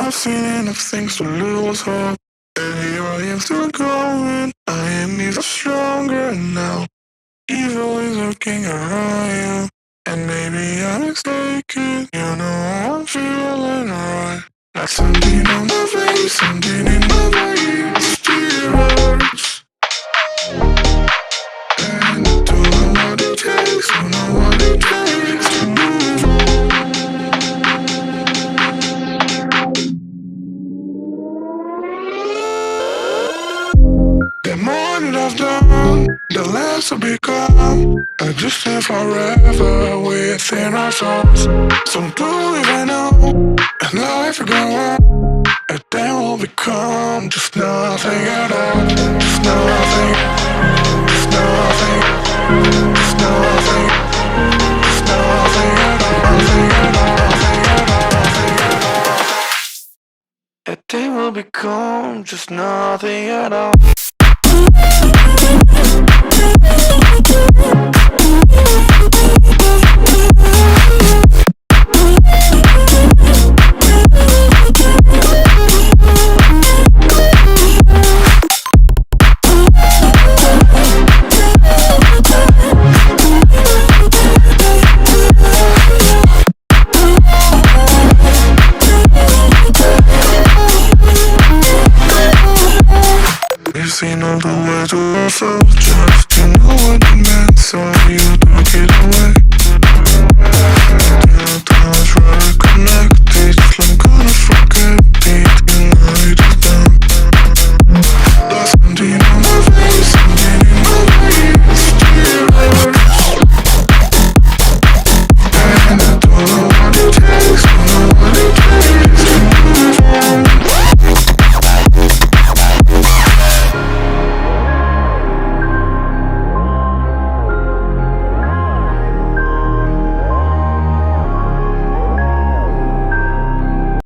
I've seen enough things to lose hope, and here I am still going. I am even stronger now. Evil is lurking around you, and maybe I'm mistaken. You know I'm feeling right. Like something on my face, something in my veins still hurts. And I don't know what it takes, don't know what it takes to move on. The more that I've done, the less I've become. I just live forever within our souls. Some do even know, and life will go on. And then we'll become just nothing at all. Just nothing, just nothing, just nothing, just nothing at all. Nothing at all, nothing at all, nothing at all. And then we'll become just nothing at all. You've seen all the words of ourselves, just to know what it meant, so you took it away.